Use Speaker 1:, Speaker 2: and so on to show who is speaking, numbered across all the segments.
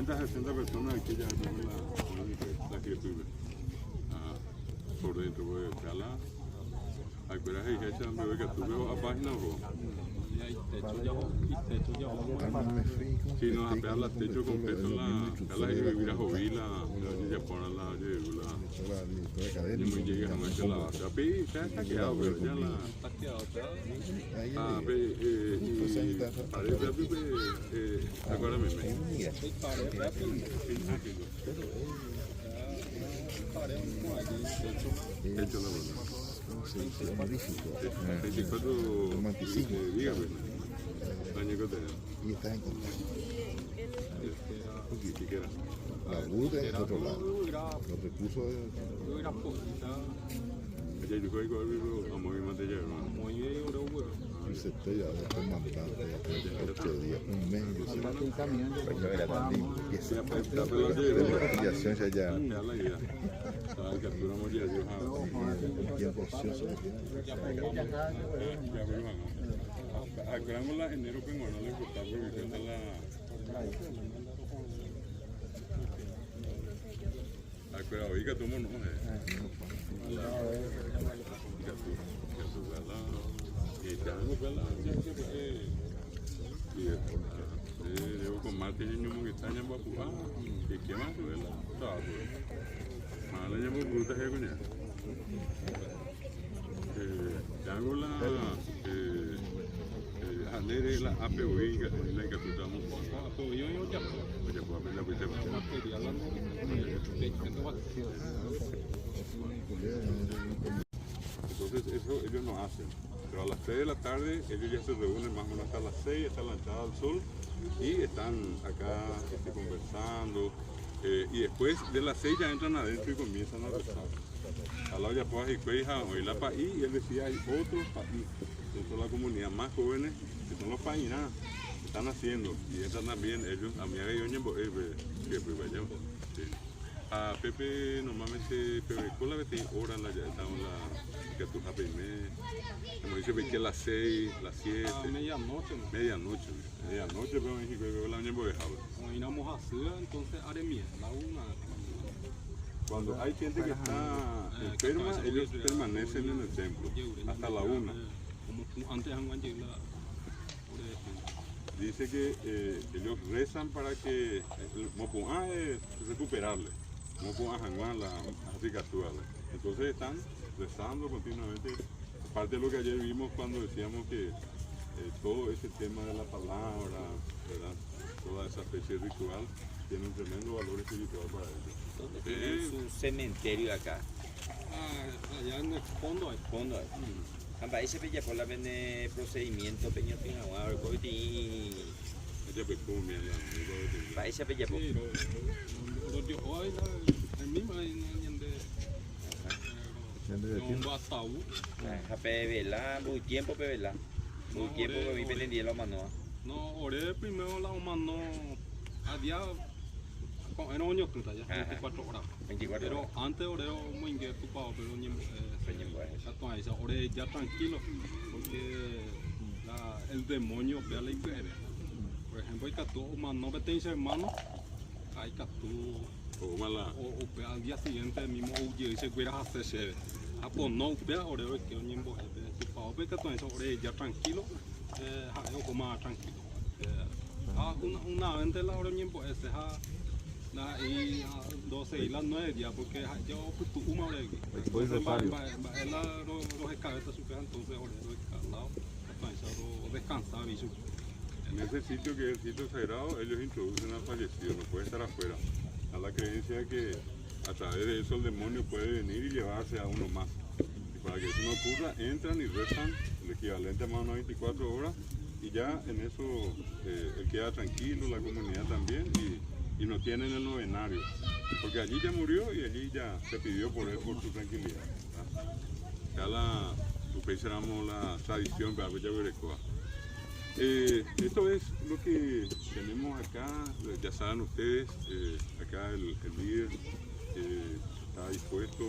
Speaker 1: 50 a 60 personas que ya tenemos la que vive por dentro, porque acá la acuerdas que hecha me voy que tú veo a página o si nos apear la techo completo la que vivir a Jovila ya ponen la y me llega a meter la base api está quedado pero ya la parece api acuérdame hecho la verdad. Romanticismo. Dígame. Año que tenemos.
Speaker 2: Y está en contacto. La UD es otro lado. Los recursos de...
Speaker 1: Ya yo creo que a muy material, ¿no?
Speaker 2: Y se está ya después mandando 8 días, un mes. Yo sé. Pues yo era también. Y esa investigación ya.
Speaker 1: Capturamos ya Dios.
Speaker 2: El tiempo ocioso.
Speaker 1: Acabamos la enero que no le gustaba porque está la. Pero oiga, tú no yo con Marte y niño que está en Guapua, y qué más, ¿verdad? Mala llamo bruta, ¿qué coña? Hago la Anere la APOI, que es la que capturamos. APOI, yo ya puedo ver la vida. Entonces eso ellos no hacen, pero a las 6 de la tarde ellos ya se reúnen más o menos hasta las 6, está la entrada al sol y están acá conversando y después de las 6 ya entran adentro y comienzan a rezar. Al lado ya puedo decir hoy la país y él decía hay otros país, son la comunidad más jóvenes que son los paínas que están haciendo y entran también ellos a mi que pues vayamos. A Pepe normalmente Pepe con la vez hora la ya estamos la que tú sabes como dice que a las 6, las 7, medianoche pero en México la niña voy a dejar.
Speaker 3: Vamos a hacer entonces aremia, la una.
Speaker 1: Cuando hay gente que está enferma, ellos permanecen en el templo hasta la 1.
Speaker 3: Antes
Speaker 1: dice que ellos rezan para que Mopuá es recuperarle. No puedan janguar la cicatriz. Entonces están rezando continuamente. Aparte de lo que ayer vimos cuando decíamos que todo ese tema de la palabra, ¿verdad? Toda esa especie de ritual tiene un tremendo valor espiritual para ellos.
Speaker 4: Es un cementerio acá.
Speaker 3: Allá en el fondo hay.
Speaker 4: Ahí se veía por la procedimiento peña pinagua, Ahí se veía por. Muy tiempo pevela. Muy tiempo que vi pendiente la mano.
Speaker 3: No, oré primero la mano a día en año que ya 24 horas.
Speaker 4: 24
Speaker 3: pero
Speaker 4: horas.
Speaker 3: antes oré muy ocupado, pero oré ya tranquilo porque el demonio vea la iglesia. Por ejemplo, hay que tú no vete hermano, hay que tú o al día siguiente mismo y se fuera a hacer pues no vea oré que un niembo si pa que tú eso oré ya tranquilo o más tranquilo. Una vez la hora niembo ese y 12 y las 9 ya porque yo pues tú una hora
Speaker 2: después de varios
Speaker 3: los escaletas su casa entonces oré escalado descansar y su
Speaker 1: en ese sitio que es el sitio sagrado ellos introducen al fallecido, no puede estar afuera. A la creencia que a través de eso el demonio puede venir y llevarse a uno más. Y para que eso no ocurra, entran y rezan el equivalente a más o menos 24 horas y ya en eso él queda tranquilo, la comunidad también y no tienen el novenario. Porque allí ya murió y allí ya se pidió por él por su tranquilidad. Ya la tradición para Bellaverecoa. Esto es lo que tenemos acá, ya saben ustedes, acá el líder está dispuesto,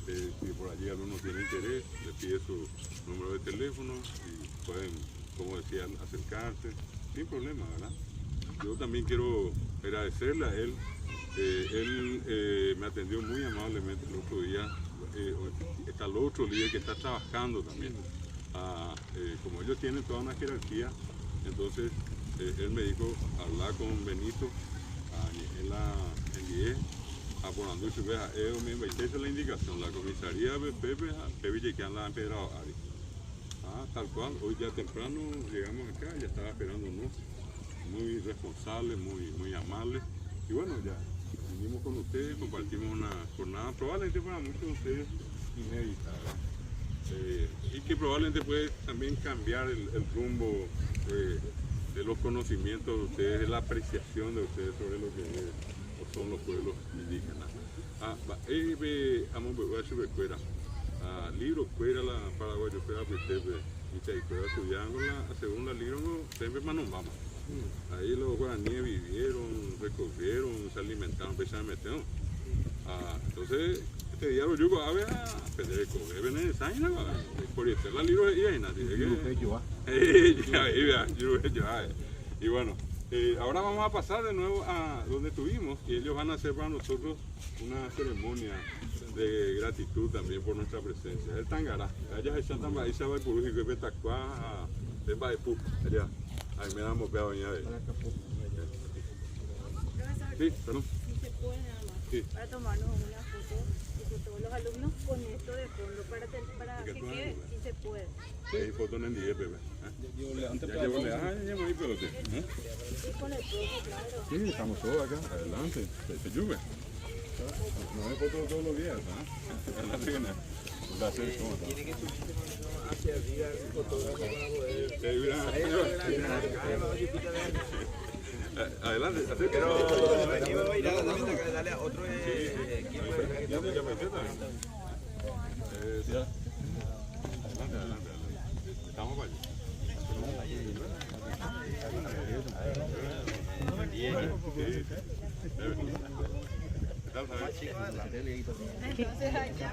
Speaker 1: si por allí alguno tiene interés, le pide su número de teléfono y pueden, como decían, acercarse, sin problema, ¿verdad? Yo también quiero agradecerle a él. Él me atendió muy amablemente el otro día. Está el otro líder que está trabajando también. Como ellos tienen toda una jerarquía, entonces él me dijo hablar con Benito en la NDE, aporando su vez a él, esa es la indicación, la comisaría de Pepe, que han la empedrado Ari. Tal cual, hoy ya temprano llegamos acá, ya estaba esperándonos, muy responsable, muy amable, y bueno, ya vinimos con ustedes, compartimos una jornada, probablemente para muchos de ustedes inédita, y que probablemente puede también cambiar el rumbo de los conocimientos de ustedes, de la apreciación de ustedes sobre lo que son los pueblos indígenas. Libro cuera la paraguayo cuera petepe y te cuera estudiando la segunda libro no siempre vamos. Ahí los guaraníes vivieron, recorrieron, se alimentaron, empezaron a meter. Entonces este día los yugos a ver aprender a comer en esa isla, por eso la libro y ahí nada. Y bueno, ahora vamos a pasar de nuevo a donde estuvimos y ellos van a hacer para nosotros una ceremonia de gratitud también por nuestra presencia. El Tangará, allá se llama ahí se va el purú y que petacua de Baepú, allá. Ahí me damos peado doña de. Sí, perdón.
Speaker 5: Si se puede nada más, sí. Para tomarnos una foto de todos los alumnos con esto de fondo, para que quede, si se puede.
Speaker 1: Sí, foto en el día, Pepe.
Speaker 3: Yo le antes
Speaker 1: Ya llevo ahí, pelote.
Speaker 5: Sí, con el profe, claro.
Speaker 1: Sí, estamos todos acá, adelante, se llueve. No hay fotos todos los días, adelante que nada.
Speaker 4: Tiene que subirse hacia arriba el fotógrafo para poder...
Speaker 1: Adelante,
Speaker 4: pero yo me voy a ir a la también acá, darle a otro equipo.
Speaker 1: Ya me quedé también. Adelante. Estamos para allá.
Speaker 5: Entonces allá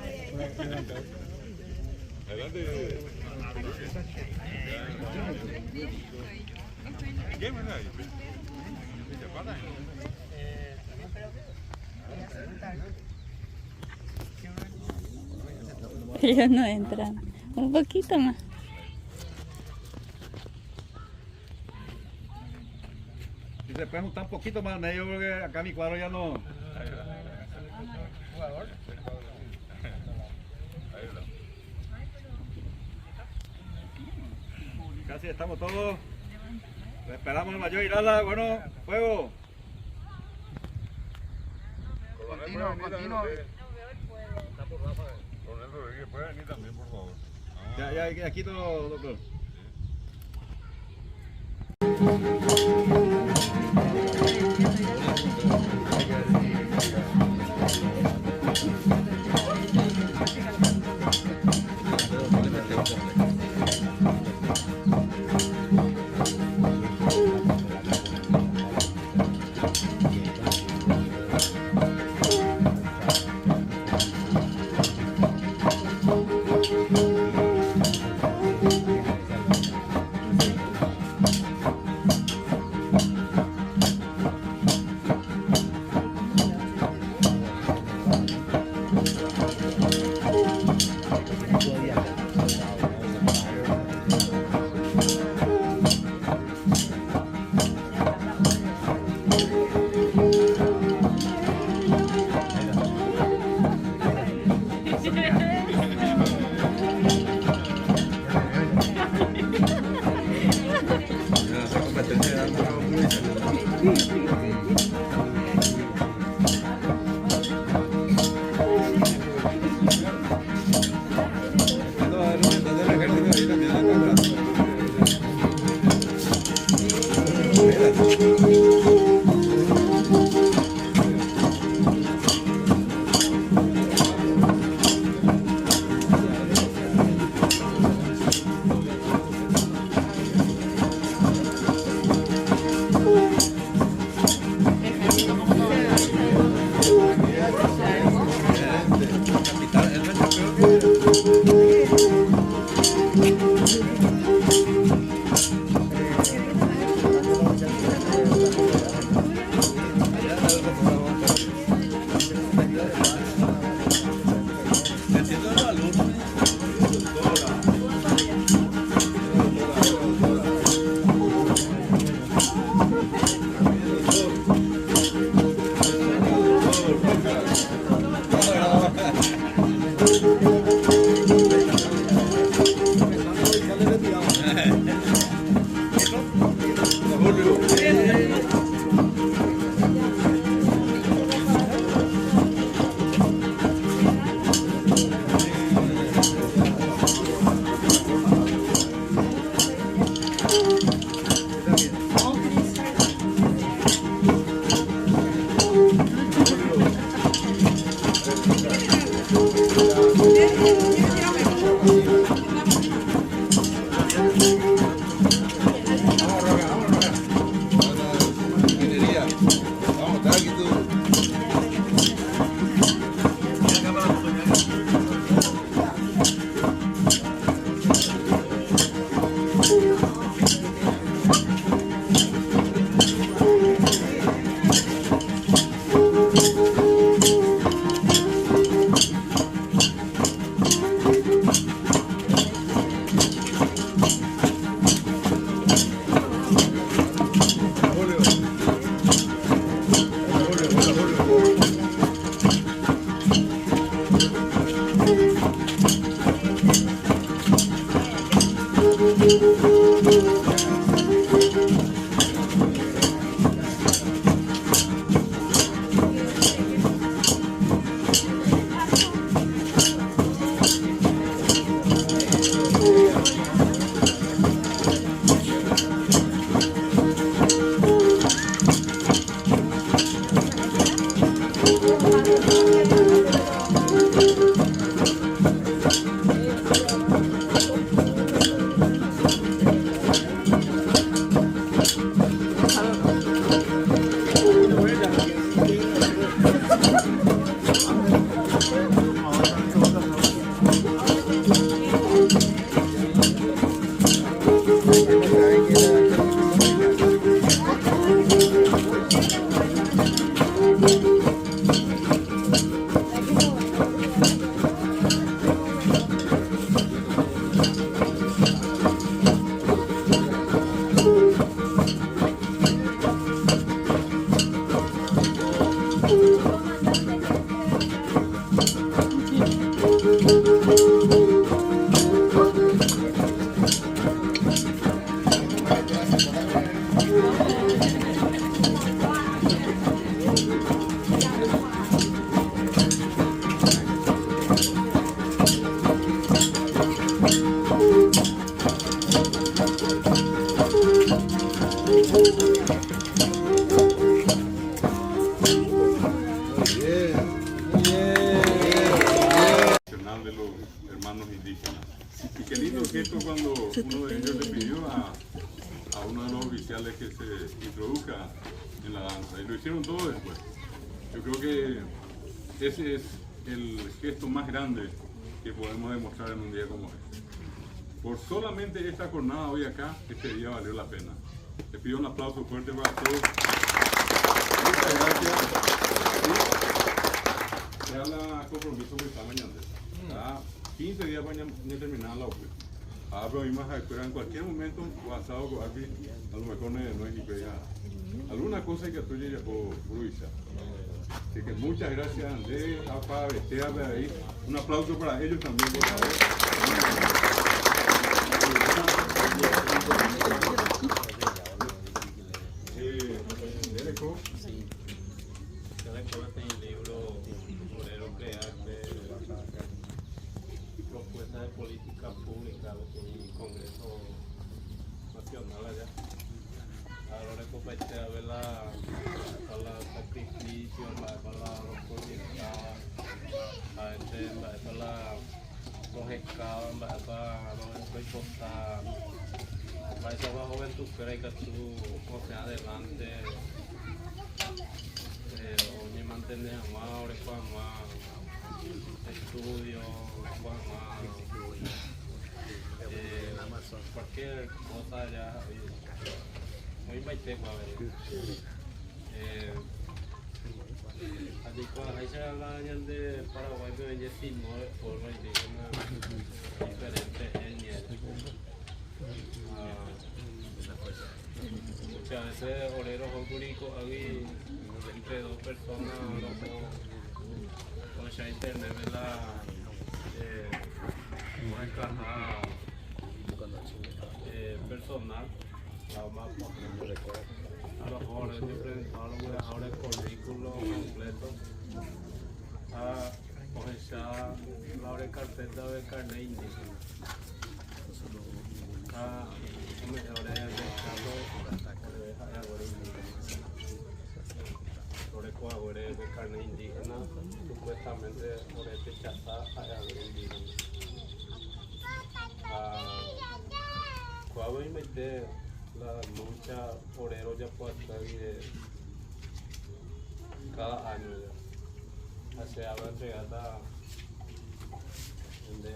Speaker 1: Adelante. ¿Qué más hay?
Speaker 6: Ellos no entran. Un poquito más.
Speaker 7: Si se puede juntar un poquito más al medio porque acá mi cuadro ya no... Casi estamos todos. Esperamos el mayor Irala. Bueno, fuego.
Speaker 2: Continuo.
Speaker 1: Coronel Rodríguez, puede venir también, por favor.
Speaker 7: Ya quito, doctor.
Speaker 1: De los hermanos indígenas. Y qué lindo gesto cuando uno de ellos le pidió a uno de los oficiales que se introduzca en la danza. Y lo hicieron todo después. Yo creo que ese es el gesto más grande que podemos demostrar en un día como este. Por solamente esta jornada hoy acá, este día valió la pena. Les pido un aplauso fuerte para todos. Muchas gracias. Se habla compromiso que está mañana. 15 días para terminar la obra. Pero más en cualquier momento, pasado con alguien, a lo mejor no es ni pega. Alguna cosa que tú ya por Luisa. Así que muchas gracias, Andrés, Apa, Bestea, ahí. Un aplauso para ellos también, por favor.
Speaker 3: Sí. Yo recuerdo que en el libro Obrero Crearte, propuesta de política pública en el Congreso Nacional allá. Ahora compartí a ver la sacrificio, para los proyectos, para los escados, para los proyectos. Para esa juventud creo que tú, o sea, adelante, oye, mantener más, ahora más estudio, más cualquier cosa ya, muy mal tema, así cuando hay que hablar de Paraguay, me venía sin no de forma indígena diferente etnias. Muchas veces oreros o curicos aquí entre dos personas o ya internet una caja personal a lo mejor ahora el currículo completo o ya la carpeta de carnet indígena. Sobre de carne indígena, supuestamente por este chazá hay algo indígena. Cuando inventé la lucha obrero ya puede estar cada año ya. Se habla entregada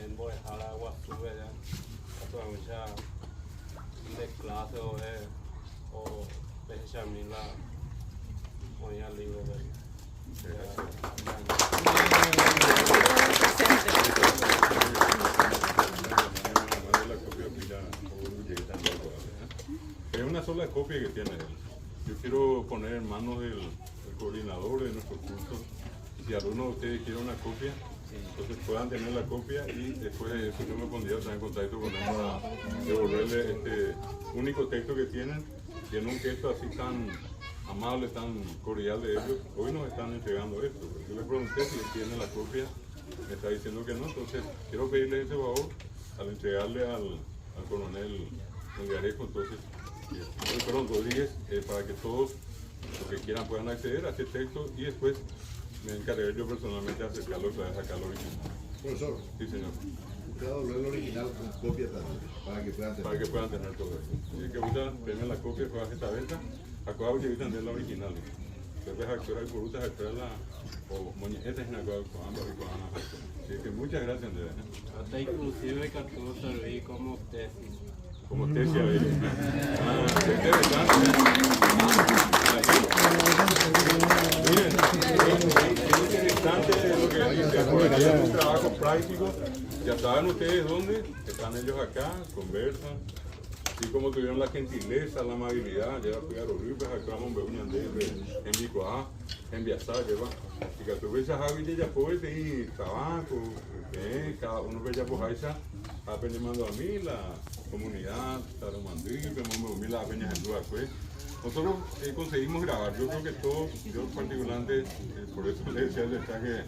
Speaker 3: en Boejara, Guasube ya. Mucha de clase o de Chamila, o ya libre de
Speaker 1: Es una sola copia que tiene él. Yo quiero poner en manos del coordinador de nuestro curso. Si alguno de ustedes quiere una copia, entonces puedan tener la copia y después de eso yo me pondría otra en contacto con él para devolverle este único texto que tienen. Tiene un gesto así tan amable, tan cordial de ellos. Hoy nos están entregando esto. Yo les pregunté si tienen la copia, me está diciendo que no. Entonces quiero pedirles ese favor al entregarle al coronel Melgarejo, entonces, perdón, Rodríguez, para que todos los que quieran puedan acceder a este texto y después me encargaré yo personalmente de acercarlo otra vez acá al original.
Speaker 2: Profesor,
Speaker 1: Sí, señor.
Speaker 2: usted va a devolver el original con copia también, para que puedan tener.
Speaker 1: Para que puedan tener todo esto. Si es que ahorita tienen la copia, pues esta vez, acá voy a tener la original. Después actuar por usted, actuar la, o esta es una cosa con ambas y con Ana. Así que muchas gracias, Andrea.
Speaker 3: Hasta inclusive que tú serví como tesis.
Speaker 1: Como tesis ahí. Qué interesante. Miren, es interesante lo que dice, porque es un trabajo práctico. Ya saben ustedes dónde, están ellos acá, conversan. Así como tuvieron la gentileza, la amabilidad, ya fui a los ribes, acá en Bicoá, en Biasá, y que tuve esa hábitat ya puede tener trabajo, cada uno ve ya pues esa, apenas mando a mí la comunidad, Tarumandí, que me la apenas en duda pues. Nosotros conseguimos grabar, yo creo que todos, yo particularmente, por eso le decía el destaque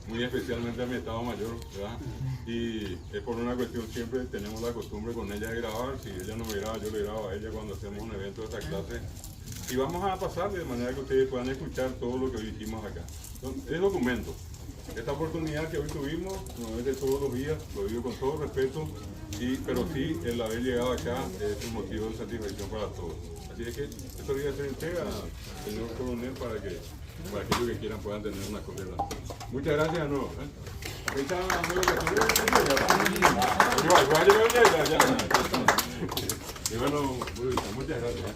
Speaker 1: muy especialmente a mi estado mayor, ¿verdad? Y es por una cuestión, siempre tenemos la costumbre con ella de grabar, si ella no me graba, yo le grabo a ella cuando hacemos un evento de esta clase. Y vamos a pasarle de manera que ustedes puedan escuchar todo lo que hoy hicimos acá. Entonces, es documento. Esta oportunidad que hoy tuvimos, no es de todos los días, lo digo con todo respeto, pero sí el haber llegado acá es un motivo de satisfacción para todos. Así es que esto voy a hacer entrega al señor coronel para aquellos que quieran puedan tener una copia. Muchas gracias de nuevo. Y bueno, muchas gracias.